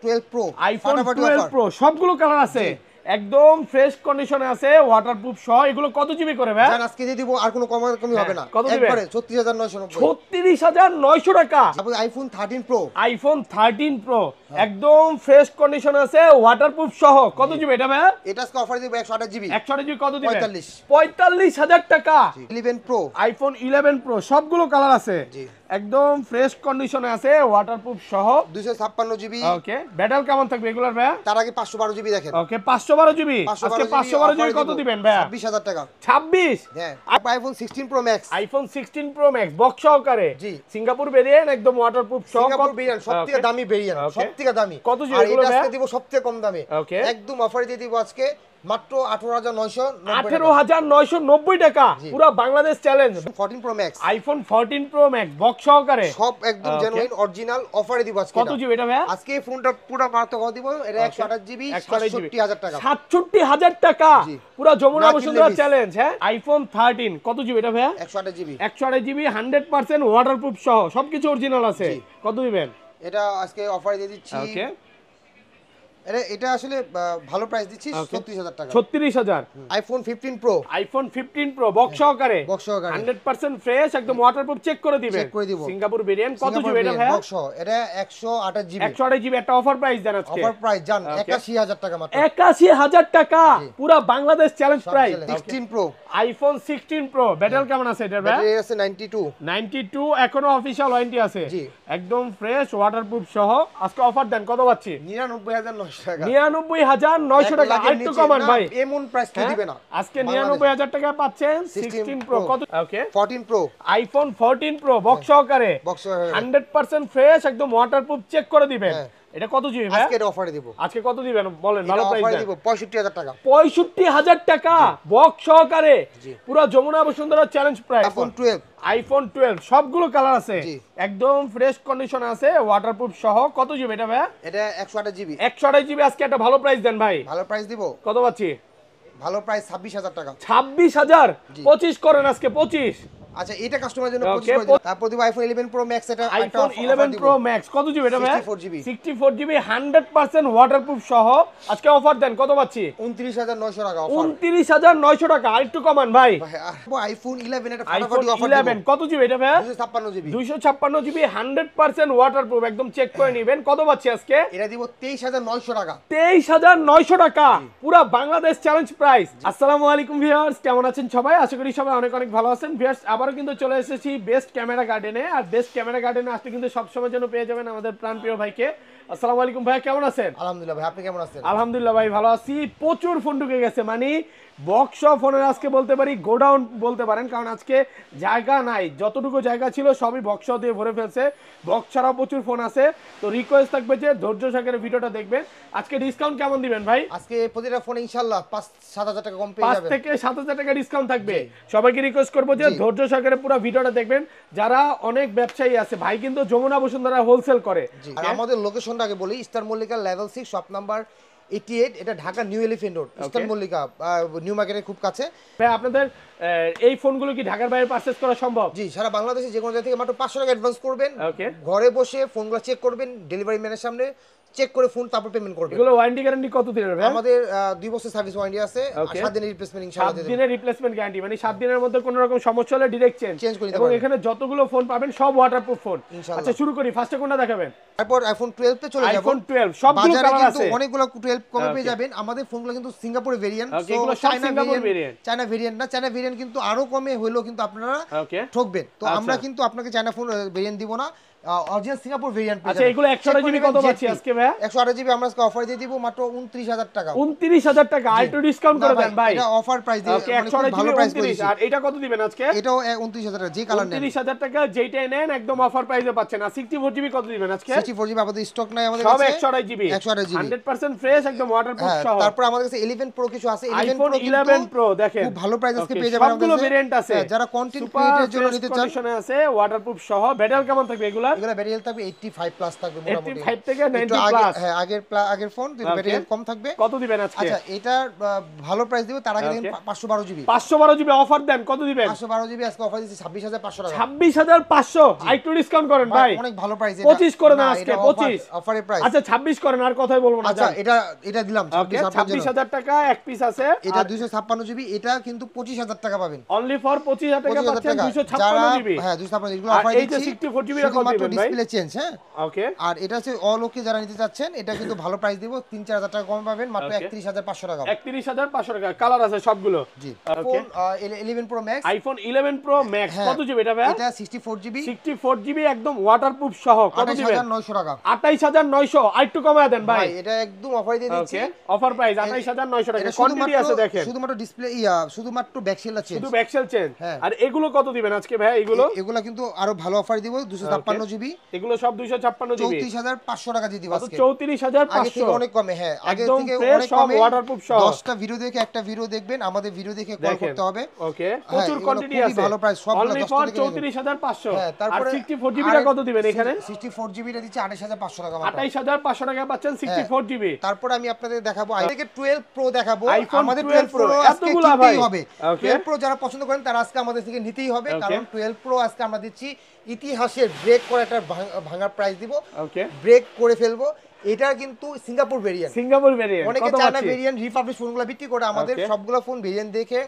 12 Pro iPhone 12 Pro সবগুলো colour আছে একদম ফ্রেশ কন্ডিশনে আছে ওয়াটারপ্রুফ সহ এগুলো কত জিবি করে ভাই জান আজকে দিয়ে দিব আর কোনো কমি হবে না একবারে 36990 36900 টাকা তারপর আইফোন 13 Pro আইফোন 13 Pro একদম ফ্রেশ কন্ডিশনে আছে ওয়াটারপ্রুফ সহ কত জিবি এটা ভাই এটা আজকে অফারে দিব 128 জিবি 128 জিবি কত দিবেন 45000 টাকা 11 Pro আইফোন 11 Pro সবগুলো কালার আছে একদম ফ্রেশ কন্ডিশনে আছে ওয়াটারপ্রুফ সহ 256 জিবি ওকে ব্যাটারি কেমন থাকবে এগুলার ভাই তার আগে 512 জিবি দেখেন ওকে 512 জিবি আজকে 512 জিবি কত দিবেন ভাই 26000 টাকা 26 হ্যাঁ iPhone 16 Pro Max iPhone 16 Pro Max box সহকারে জি সিঙ্গাপুর ভেরিয়েন্ট একদম ওয়াটারপ্রুফ সহ সিঙ্গাপুর ভেরিয়েন্ট সবথেকে দামি ভেরিয়েন্ট সবথেকে দামি কত জিবি আর এগুলো এটা ভাই আজকে দিব সবথেকে কম দামে একদম অফারে দিয়ে দিব আজকে মাত্র 18990 টাকা পুরো Bangladesh challenge 14 Pro Max iPhone 14 Pro Max box সহকারে সব একদম জেনুইন অরিজিনাল অফারে দিব আজকে কত জিবি এটা ভাই আজকে এই ফোনটা পুরো মাত্র কত দিব এটা 128 জিবি 67000 টাকা 67000 টাকা পুরো যমুনা বসুন্ধরা চ্যালেঞ্জ হ্যাঁ আইফোন 13 কত জিবি এটা ভাই 128 জিবি 128 জিবি 100% ওয়াটারপ্রুফ সহ সবকিছু অরিজিনাল আছে কত দিবেন এটা আজকে অফারে দিয়ে দিচ্ছি ওকে এটা আসলে ভালো প্রাইস দিচ্ছি 36000 টাকা 36000 iPhone 15 Pro iPhone 15 Pro box সহকারে 100% ফ্রেশ একদম ওয়াটারপ্রুফ চেক করে দিবেন সিঙ্গাপুর ভেরিয়েন্ট কত জিবি এটা ভাই বক্স এটা 128 জিবি 128 জিবি একটা অফার প্রাইস দেন আজকে অফার প্রাইস জান 81000 টাকা মাত্র 81000 টাকা পুরো Bangladesh challenge price 16 Pro iPhone 16 Pro battery কেমন আছে এটা ভাই ব্যাটারি আছে 92 এখনো অফিশিয়াল ওয়ারেন্টি আছে একদম ফ্রেশ ওয়াটারপ্রুফ সহ আজকে অফার দেন কত পাচ্ছি 99900 টাকা 99000 একটু কমান ভাই এমন প্রাইস কে দিবে না আজকে 99000 টাকা পাচ্ছেন 16 Pro কত ওকে 14 Pro আইফোন 14 Pro বক্স সহকারে 100% ফ্রেশ একদম ওয়াটারপ্রুফ চেক করে দিবেন এটা কত জিবি ভাই আজকে অফারে দিব আজকে কত দিবেন বলেন ভালো প্রাইস অফারে দিব 65000 টাকা 65000 টাকা বক্স সহকারে পুরো Jamuna Bashundhara challenge price iPhone 12 সবগুলো কালার আছে একদম ফ্রেশ কন্ডিশন আছে ওয়াটারপ্রুফ সহ কত জিবি এটা ভাই এটা 128 জিবি 128 জিবি আজকে একটা ভালো প্রাইস দেন ভাই ভালো প্রাইস দিব কত পাচ্ছি ভালো প্রাইস 26000 টাকা 26000 25 করেন আজকে 25 আচ্ছা এটা কাস্টমারের জন্য 25 করে দিন তারপর দিব আইফোন 11 Pro Max এটা আইফোন 11 Pro Max কত জিবি এটা ভাই 64 জিবি 100% ওয়াটারপ্রুফ সহ আজকে অফার দেন কত পাচ্ছি 29900 টাকা অফার 29900 টাকা আরেকটু কমান ভাই আইফোন 11 এটা ফাটাফাটি অফার 11 কত জিবি এটা ভাই 256 জিবি 256 জিবি 100% ওয়াটারপ্রুফ একদম চেক করে নেবেন কত পাচ্ছি আজকে এটা দিব 23900 টাকা 23900 টাকা পুরো বাংলাদেশ চ্যালেঞ্জ প্রাইস আসসালামু আলাইকুম ভিউয়ার্স কেমন আছেন সবাই আশা করি সবাই অনেক অনেক ভালো আছেন ভিউয়ার্স আবারো কিন্তু চলে এসেছি বেস্ট ক্যামেরা গার্ডেনে আর বেস্ট ক্যামেরা গার্ডেনে আসলে কিন্তু সব সময় জন্য পেয়ে যাবেন আমাদের প্রাণপ্রিয় ভাইকে আসসালামু আলাইকুম ভাই কেমন আছেন আলহামদুলিল্লাহ ভাই আপনি কেমন আছেন আলহামদুলিল্লাহ ভাই ভালো আছি প্রচুর ফোন ঢুকে গেছে মানে বক্স ফোনের আজকে বলতে পারি গোডাউন বলতে পারেন কারণ আজকে জায়গা নাই যতটুকু জায়গা ছিল সবই বক্স দিয়ে ভরে ফেলছে বক্স ছাড়াও প্রচুর ফোন আছে তো রিকোয়েস্ট থাকবে যে ধৈর্য সহকারে ভিডিওটা দেখবেন আজকে ডিসকাউন্ট কেমন দিবেন ভাই আজকে প্রতিটা ফোনে ইনশাআল্লাহ 5-7000 টাকা কম পেয়ে যাবেন 5 থেকে 7000 টাকা ডিসকাউন্ট থাকবে সবাইকে রিকোয়েস্ট করব যে ধৈর্য সহকারে পুরো ভিডিওটা দেখবেন যারা অনেক ব্যবসায়ী আছে ভাই কিন্তু যমুনা বসুন্ধরা হোলসেল করে আর আমাদের লোকেশনটা আগে বলি star Mallika level 6 shop number 88 এটা Dhaka new elephant road star Mallika new মার্কেটের খুব কাছে ভাই আপনাদের এই ফোনগুলো কি ঢাকার বাইরে পারচেজ করা সম্ভব জি সারা বাংলাদেশে যে কোনো জায়গা থেকে মাত্র 500 টাকা অ্যাডভান্স করবেন ঘরে বসে ফোনগুলো চেক করবেন ডেলিভারি ম্যানের সামনে চেক করে ফোন তারপর পেমেন্ট করবেন এগুলো ওয়ারেন্টি গ্যারান্টি কত দিনের ভাই আমাদের 2 বছর সার্ভিস ওয়ারেন্টি আছে 7 দিনের রিপ্লেসমেন্ট ইনশাআল্লাহ 7 দিনের রিপ্লেসমেন্ট গ্যারান্টি মানে 7 দিনের মধ্যে কোনো রকম সমস্যা হলে ডাইরেক্ট চেঞ্জ করে দিতে এবং এখানে যতগুলো ফোন পাবেন সব ওয়াটারপ্রুফ ফোন আচ্ছা শুরু করি ফার্স্টে কোনটা দেখাবেন তারপর আইফোন 12 তে চলে যাব আইফোন 12 সবগুলো কালার আছে অনেকগুলো 12 কমে পেয়ে যাবেন আমাদের ফোনগুলো কিন্তু সিঙ্গাপুরের ভেরিয়েন্ট এগুলো সিঙ্গাপুর ভেরিয়েন্ট চায়না ভেরিয়েন্ট না চায়না ভেরিয়েন্ট কিন্তু আরো কমে হইলো কিন্তু আপনারা ঠকবেন তো আমরা কিন্তু আপনাকে চায়না ফোন ভেরিয়েন্ট দিব না অরিজিনাল সিঙ্গাপুর ভেরিয়েন্ট পেয়ে আচ্ছা এগুলো 128 জিবি কত পাচ্ছি আজকে ভাই 128 জিবি আমরা আজকে অফার দিয়ে দিব মাত্র 29000 টাকা 29000 টাকা আর একটু ডিসকাউন্ট করে দেন ভাই এটা অফার প্রাইস দিয়ে মানে ভালো প্রাইস দিয়েছি আর এটা কত দিবেন আজকে এটাও 29000 টাকা যে কালার নেন 29000 টাকা যেটাই নেন একদম অফার প্রাইসে পাচ্ছেন আর 64 জিবি কত দিবেন আজকে 64 জিবি আমাদের স্টক নাই আমাদের কাছে সব 128 জিবি 100% ফ্রেশ একদম ওয়াটারপ্রুফ সহ তারপর আমাদের কাছে 11 প্রো কিছু আছে 11 প্রো দেখেন খুব ভালো প্রাইস আজকে পেয়ে যাবেন সবগুলো ভেরিয়েন্ট আছে যারা কন্টেন্ট ক্রিয়েটরের জন্য নিতে চান কন্ডিশনে আছে ওয়াটারপ্রুফ সহ ব্যাটারি কেমন থাকবে এগুলা আবার এগুলা ব্যাটারি হেলথ থাকবে 85 প্লাস থাকবে মোটামুটি 85 থেকে 90 প্লাস। হ্যাঁ আগের ফোন ব্যাটারি হেলথ কম থাকবে। কত দিবেন আজকে? আচ্ছা এটার ভালো প্রাইস দিব, তার আগে দেখেন 512 জিবি 512 জিবি অফার দেন, কত দিবেন? 512 জিবি আজকে অফার দিচ্ছি 26500 টাকা। 26500 আইটু ডিসকাউন্ট করেন ভাই, অনেক ভালো প্রাইস। 25 করে দেন আজকে, 25 অফারের প্রাইস। আচ্ছা 26 করেন, আর কথাই বলবো না। আচ্ছা এটা দিলাম 26000 টাকা এক পিস আছে। এটা 256 জিবি, এটা কিন্তু 25000 টাকা পাবেন অনলি ফর 25000 টাকা পাচ্ছেন 256 জিবি। হ্যাঁ 256 এগুলো অফার দিচ্ছি। এই যে 64 জিবি কত দিবেন ভাই? Display change. হ্যাঁ ওকে। আর এটা হচ্ছে অল ওকে যারা নিতে চাচ্ছেন এটা কিন্তু ভালো প্রাইস দিব, 3-4000 টাকা কম পাবেন মাত্র 31500 টাকা। 31500 টাকা, কালার আছে সবগুলো। G phone 11 pro max, iPhone 11 pro max কত জিবি এটা ভাই? এটা 64 জিবি 64 জিবি একদম ওয়াটারপ্রুফ সহ, কত দিবেন? 28900 টাকা। 28900 আরেকটু কমায় দেন ভাই। এটা একদম অফার দিয়ে দিচ্ছি। অফার প্রাইস 28900 টাকা। কোয়ান্টিটি আছে দেখেন, শুধুমাত্র ডিসপ্লে শুধুমাত্র ব্যাকসেলটা চেঞ্জ, শুধু ব্যাকসেল চেঞ্জ। হ্যাঁ। আর এগুলো কত দিবেন আজকে ভাই? এগুলো কিন্তু আরো ভালো অফার দিব, 256 জিবি এগুলো সব 256 জিবি 34500 টাকা দিয়ে দিব আজকে। 34500 আগে থেকে অনেক কমে। হ্যাঁ আগে থেকে অনেক কমে। ওয়াটারপ্রুফ সহ 10টা ভিডিও দেখে একটা ভিডিও দেখবেন, আমাদের ভিডিও দেখে কল করতে হবে। ওকে, প্রচুর কোয়ান্টিটি আছে, ভালো প্রাইস সবগুলো 10টা থেকে 34500। হ্যাঁ আর তারপরে 64 জিবিটা কত দিবেন এখানে? 64 জিবিটা দিচ্ছি 28500 টাকা মাত্র। 28500 টাকা পাচ্ছেন 64 জিবি। তারপর আমি আপনাদের দেখাবো আইফোন 12 প্রো দেখাবো। আমাদের 12 প্রো এতগুলো ভাই হবে। 12 প্রো যারা পছন্দ করেন তারা আজকে আমাদের থেকে নিতেই হবে, কারণ 12 প্রো আজকে আমরা দিচ্ছি ইতিহাসের ব্রেক করে একটা ভাঙার প্রাইস দিব। ওকে, ব্রেক করে ফেলবো। এটা কিন্তু সিঙ্গাপুর ভেরিয়েন্ট। অনেকে চায়না ভেরিয়েন্ট রিপাবলিশ ফোনগুলো বিক্রি করে, আমাদের সবগুলো ফোন ভেরিয়েন্ট দেখে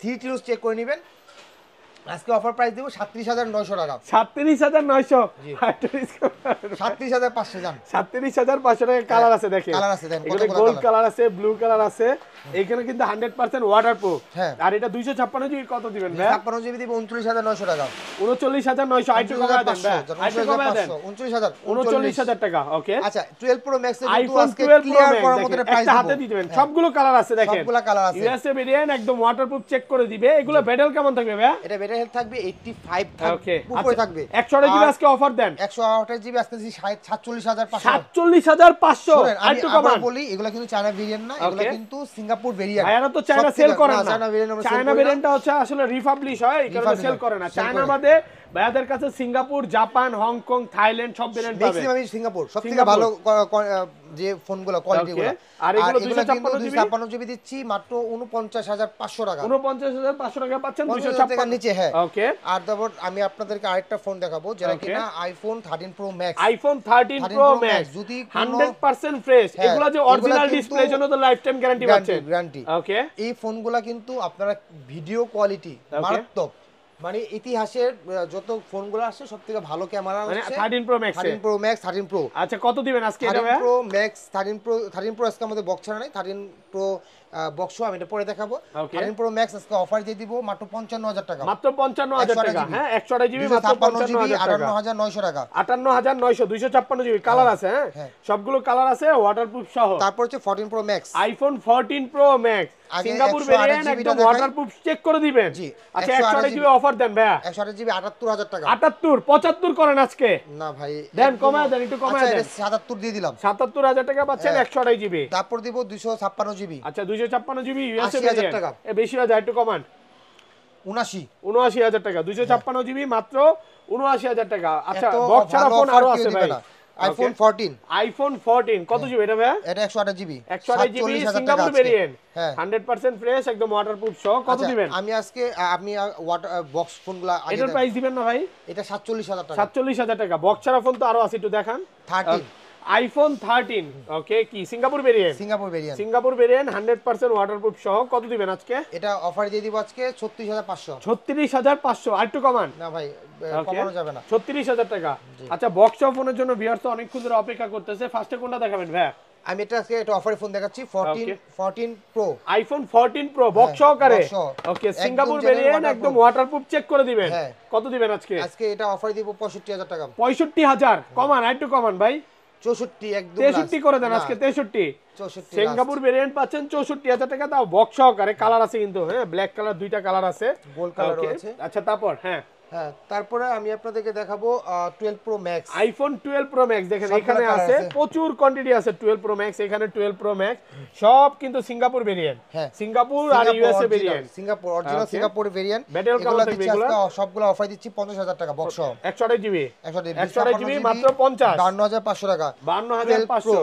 3 টিউজ চেক করে নেবেন। আজকে অফার প্রাইস দেব 37900 টাকা। 37900 37500 জান। 37500 টাকা। কালার আছে দেখেন, কালার আছে দেখেন, এখানে গোল্ড কালার আছে, ব্লু কালার আছে। এখানে কিন্তু 100% ওয়াটারপ্রুফ। আর এটা 256 জিবি কত দিবেন ভাই? 56 জিবি দিব 29900 টাকা। 39900 আইটু কমায় দেন ভাই, আইটু কমায় দেন 39000 টাকা। ওকে, আচ্ছা 12 প্রো ম্যাক্স এর কিন্তু আজকে 12 Pro ক্লিয়ার Max করার মতো প্রাইস একটা হাতে দিবেন। সবগুলো কালার আছে দেখেন, সবগুলো কালার আছে। ইউএসএ ভেরিয়েন্ট একদম ওয়াটারপ্রুফ চেক করে দিবে। এগুলো ব্যাটারি কেমন থাকবে ভাই? এটা ব্যাটারি হেলথ থাকবে 85 থাকবে, উপরে থাকবে। 128 জিবি আজকে অফার দেন। 128 জিবি আজকে দিছি 47500। 47500 আইটু কমান। বলি এগুলো কিন্তু চায়না ভেরিয়েন্ট না, এগুলো কিন্তু সিঙ্গাপুর ভেরিয়েন্ট। ভাইরা তো চায়না সেল করে না। চায়না ভেরিয়েন্টটা হচ্ছে আসলে রিপাবলিশ হয়, এই কারণে সেল করে না। চায়না বাদে ভাইয়াদের কাছে সিঙ্গাপুর, জাপান, হংকং, থাইল্যান্ড সব ভেরিয়েন্ট পাবে। ম্যাক্সিমাম সিঙ্গাপুর সবথেকে ভালো যে ফোনগুলো কোয়ালিটিগুলো। আর এগুলো 256 জিবি দিচ্ছি মাত্র 49500 টাকা। 49500 টাকা পাচ্ছেন 256 টাকার নিচে। হ্যাঁ ওকে। আর তারপর আমি আপনাদেরকে আরেকটা ফোন দেখাবো যেটা কিনা iPhone 13 pro max. IPhone 13 pro max যদি 100% ফ্রেশ। এগুলা যে অরিজিনাল ডিসপ্লে জন্য তো লাইফ টাইম গ্যারান্টি পাচ্ছেন। গ্যারান্টি। ওকে, এই ফোনগুলা কিন্তু আপনারা ভিডিও কোয়ালিটি মারাত্মক, মানে ইতিহাসের যত ফোনগুলো আসছে সবথেকে ভালো ক্যামেরা মানে 13 প্রো ম্যাক্স 13 প্রো। আচ্ছা কত দিবেন আজকে এটা ভাই? 13 প্রো ম্যাক্স 13 প্রো আজকে আমাদের বক্স ছাড়া নাই, 13 প্রো বক্স আমি এটা পরে দেখাবো। 13 প্রো ম্যাক্স আজকে অফার দিয়ে দিব মাত্র 55000 টাকা। মাত্র 55000 টাকা। হ্যাঁ 128 জিবি মাত্র 55000 টাকা। 58900 টাকা। 58900 256 জিবি কালার আছে। হ্যাঁ সবগুলো কালার আছে ওয়াটারপ্রুফ সহ। তারপর হচ্ছে 14 pro max, iPhone 14 pro max Singapore variant একদম ওয়াটারপ্রুফ চেক করে দিবেন। আচ্ছা 128 জিবি অফার দেন ভাই। 128 জিবি 78000 টাকা। 78 75 করেন আজকে। না ভাই দেন কমায় দেন, একটু কমায় দেন। 77 দিয়ে দিলাম। 77000 টাকা পাচ্ছেন 128 জিবি। তারপর দিব 256 জিবি। আচ্ছা 256 জিবি ইউএসএ 80000 টাকা। এ বেশি হয়ে যায়, একটু কমান। 79000 টাকা। 256 জিবি মাত্র 79000 টাকা। আচ্ছা বক্স ছাড়া ফোন আরো আছে ভাই। আইফোন 14 কত জিবি এটা ভাই? এটা 128 জিবি। 128 GB Singapore variant. হ্যাঁ 100% ফ্রেশ একদম ওয়াটারপ্রুফ সহ। কত দিবেন? আমি আজকে বক্স ফোনগুলো আগে এটার প্রাইস দিবেন না ভাই? এটা 47000 টাকা। 47000 টাকা। বক্স ছাড়া ফোন তো আরো আছে, একটু দেখান। 13 আইফোন 13 ওকে, কি Singapore variant? Singapore variant 100% waterproof সহ। কত দিবেন আজকে? এটা অফার দিয়ে দিব আজকে 36500। 36500 আর একটু কমান। না ভাই কমানো যাবে না। 36000 টাকা। আচ্ছা বক্স ফোনের জন্য ভিউয়ার্স তো অনেকক্ষণ ধরে অপেক্ষা করতেছে। ফার্স্টে কোনটা দেখাবেন ভাই? আমি এটা আজকে একটা অফারে ফোন দেখাচ্ছি 14 প্রো। আইফোন 14 প্রো বক্স সহকারে। ওকে, সিঙ্গাপুর ভেরিয়েন্ট একদম ওয়াটারপ্রুফ চেক করে দিবেন। কত দিবেন আজকে? আজকে এটা অফারে দিব 65000 টাকা। 65000 কমান, আর একটু কমান ভাই। 64 একদম 63 করে দেন আজকে। 63 সিঙ্গাপুর ভেরিয়েন্ট পাচ্ছেন 64000 টাকা, তাও বক্স সহকারে। কালার আছে কিন্তু, হ্যাঁ ব্ল্যাক কালার, দুইটা কালার আছে, গোল্ড কালারও আছে। আচ্ছা তারপর হ্যাঁ হ্যাঁ, তারপরে আমি আপনাদেরকে দেখাবো 12 pro max. IPhone 12 pro max দেখেন এখানে আছে প্রচুর কোয়ান্টিটি আছে 12 প্রো ম্যাক্স, এখানে 12 প্রো ম্যাক্স সব কিন্তু সিঙ্গাপুর ভেরিয়েন্ট। হ্যাঁ, সিঙ্গাপুর আর USA variant. Singapore original Singapore variant. ব্যাটেল কালার থাকবে এগুলো সবগুলো অফার দিচ্ছি 50000 টাকা বক্স সহ। 128 জিবি 128 জিবি মাত্র 50 52500 টাকা। 52500।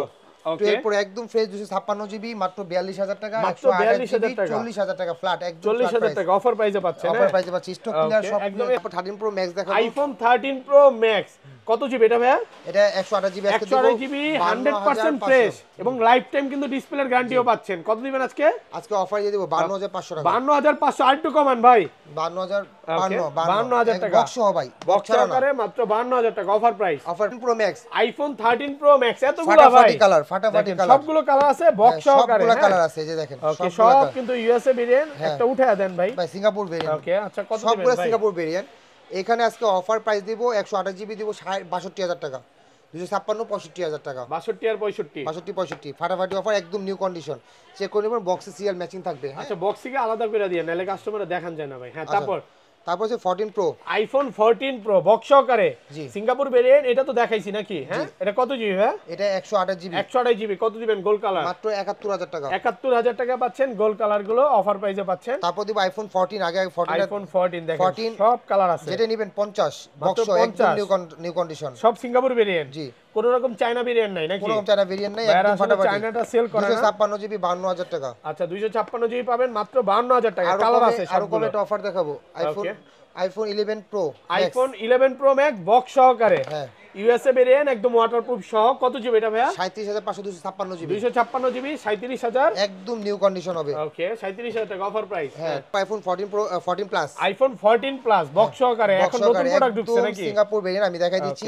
12 প্রো একদম ফ্রেশ 256 জিবি মাত্র 42000 টাকা। মাত্র 42000 টাকা 40000 টাকা ফ্ল্যাট একদম 40000 টাকা অফার প্রাইসে পাচ্ছেন। অফার প্রাইসে পাচ্ছি স্টক ক্লিয়ার সব একদম। 13 প্রো ম্যাক্স দেখাবো। আইফোন 13 প্রো ম্যাক্স কত জিবি এটা ভাইয়া? এটা 128 জিবি আজকে দেব। 128 জিবি 100% ফ্রেশ এবং লাইফ টাইম কিন্তু ডিসপ্লের গ্যারান্টিও পাচ্ছেন। কত দিবেন আজকে? আজকে অফার দিয়ে দেব 52500 টাকা। 52500 আর একটু কমান ভাই। 52000 টাকা বক্স সহ ভাই। বক্স সহকারে মাত্র 52000 টাকা offer price. Offer pro max iPhone 13 pro max এতগুলো ভাই ফাটাফাটি কালার সবগুলো কালার আছে বক্স সহকারে। সবগুলো কালার আছে এই যে দেখেন সব কিন্তু ইউএসএ ভেরিয়েন্ট। একটা উঠায়া দেন ভাই সিঙ্গাপুর ভেরিয়েন্ট। ওকে আচ্ছা কত দিবেন ভাই? সবগুলো সিঙ্গাপুর ভেরিয়েন্ট। এখানে আজকে অফার প্রাইস দিব 128 জিবি দিব 62000 টাকা। 256 65000 টাকা। 62 আর 65 65 ফাটাফাটি অফার একদম নিউ কন্ডিশন। চেক করে নেবেন বক্সে সিরিয়াল ম্যাচিং থাকবে। আচ্ছা বক্সিকে আলাদা করে দিয়ে নালে কাস্টমারে দেখান যায় না ভাই। হ্যাঁ তারপর হচ্ছে 14 প্রো আইফোন 14 প্রো বক্স সহকারে সিঙ্গাপুর ভেরিয়েন্ট। এটা তো দেখাইছি নাকি? হ্যাঁ এটা কত জিবি ভাই? এটা 128 জিবি 128 জিবি কত দিবেন? গোল্ড কালার মাত্র 71000 টাকা। 71000 টাকা পাচ্ছেন গোল্ড কালার গুলো অফার প্রাইসে পাচ্ছেন। তারপর দিব আইফোন 14 আগে আইফোন 14 দেখেন সব কালার আছে। যেটা নেবেন 50 বক্স একদম নিউ কন্ডিশন সব সিঙ্গাপুর ভেরিয়েন্ট। জি কোন রকম চায়না ভেরিয়েন্ট নাই নাকি? কোন রকম চায়না ভেরিয়েন্ট নাই একদম ফাটাফাটি। চায়নাটা সেল করে না। 256 জিবি 52000 টাকা। আচ্ছা 256 জিবি পাবেন মাত্র 52000 টাকা। কালার আছে আর কম একটা অফার দেখাবো iPhone 11 pro iPhone 11 pro max box সহকারে। হ্যাঁ ইউএসএ ভেরিয়েন্ট একদম ওয়াটারপ্রুফ সহ। কত জিবি এটা ভাইয়া? 37500 256 জিবি 256 জিবি 37000 একদম নিউ কন্ডিশন হবে। ওকে 37000 টাকা অফার প্রাইস। হ্যাঁ iPhone 14 pro 14 plus iPhone 14 plus box সহকারে এখন নতুন প্রোডাক্ট ঢুকছে নাকি? সিঙ্গাপুর ভেরিয়েন্ট আমি দেখাই দিচ্ছি।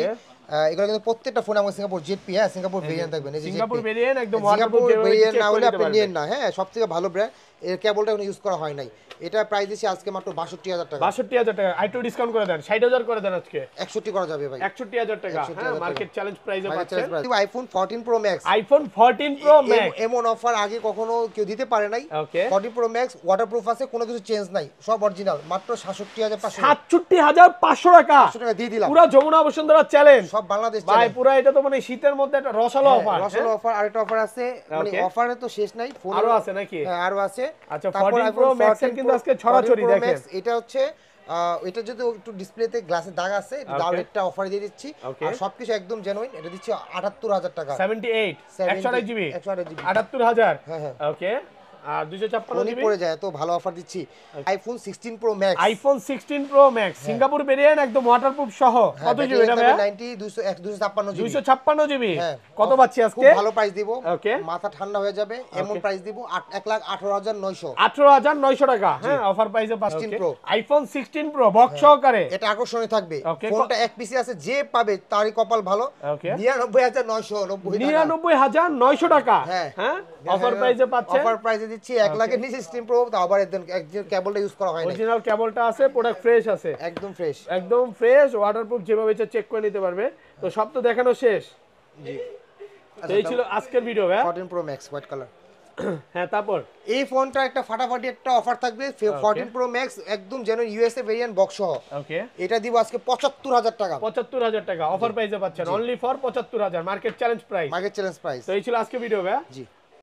এগুলো কিন্তু প্রত্যেকটা ফোনে আমাদের সিঙ্গাপুর জেডপি সিঙ্গাপুর ভেরিয়েন্ট থাকবে। সিঙ্গাপুর ভেরিয়েন্ট একদম সিঙ্গাপুর ভেরিয়েন্ট না হলে আপনি নিয়েন না। হ্যাঁ সবথেকে ভালো ব্র্যান্ড। এর কেবলটা এখন ইউজ করা হয় নাই। এটা প্রাইস দিছি আজকে মাত্র 62000 টাকা। 62000 টাকা আইটু ডিসকাউন্ট করে দেন 60000 করে দেন আজকে। 61 করা যাবে ভাই। 61000 টাকা। হ্যাঁ মার্কেট চ্যালেঞ্জ প্রাইসে পাচ্ছেন। IPhone 14 pro max iPhone 14 pro max এমন অফার আগে কখনো কেউ দিতে পারে নাই। 14 প্রো ম্যাক্স ওয়াটারপ্রুফ আছে কোনো কিছু চেঞ্জ নাই সব অরিজিনাল মাত্র 67500 67500 টাকা। 500 টাকা দিয়ে দিলাম। পুরো যমুনা বসুন্ধরা চ্যালেঞ্জ সব বাংলাদেশ ভাই পুরো এটা তো মানে শীতের মধ্যে একটা রসালো অফার। রসালো অফার আরেকটা অফার আছে মানে অফারে তো শেষ নাই ফোন আরো আছে নাকি? হ্যাঁ আরো আছে। আচ্ছা 14 প্রো ম্যাক্স এর কিন্তু আজকে ছড়াছড়ি দেখেন। এটা হচ্ছে এটা যদি একটু ডিসপ্লেতে গ্লাসের দাগ আছে দাও একটা অফার দিয়ে দিচ্ছি। আর সবকিছু একদম জেনুইন। এটা দিচ্ছি 78000 টাকা। 78 128 জিবি 78000 হ্যাঁ ওকে। আর 256 জিবি পড়ে যায় তো ভালো অফার দিচ্ছি। IPhone 16 pro max iPhone 16 pro max Singapore variant একদম ওয়াটারপ্রুফ সহ। কত জিবি এটা ভাই? 256 জিবি 256 জিবি কত পাচ্ছি আজকে? ভালো প্রাইস দিব ওকে মাথা ঠান্ডা হয়ে যাবে এমন প্রাইস দিব 1,18,900 18900 টাকা। হ্যাঁ অফার প্রাইসে পাচ্ছেন আইফোন 16 প্রো বক্স সহকারে। এটা আকর্ষণীয় থাকবে। ফোনটা এক পিসি আছে যে পাবে তারই কপাল ভালো। 99900 টাকা। হ্যাঁ অফার প্রাইসে পাচ্ছেন। অফার প্রাইসে দিচ্ছি 1 লাখের নিচে 16 প্রো তাও আবার একদম কেবলটা ইউজ করা হয় না। অরিজিনাল কেবলটা আছে প্রোডাক্ট ফ্রেশ আছে একদম ফ্রেশ ওয়াটারপ্রুফ যেভাবে ইচ্ছা চেক করে নিতে পারবে। তো সব তো দেখানো শেষ। জি এই ছিল আজকের ভিডিও ভাই 14 প্রো ম্যাক্স হোয়াইট কালার। হ্যাঁ তারপর এই ফোনটা একটা ফাটাফাটি একটা অফার থাকবে 14 প্রো ম্যাক্স একদম জেনুইন ইউএসএ ভেরিয়েন্ট বক্স সহ। ওকে এটা দিব আজকে 75000 টাকা। 75000 টাকা অফার প্রাইসে পাচ্ছেন only for 75000 market challenge price. Market challenge price. তো এই ছিল আজকের ভিডিও ভাই। জি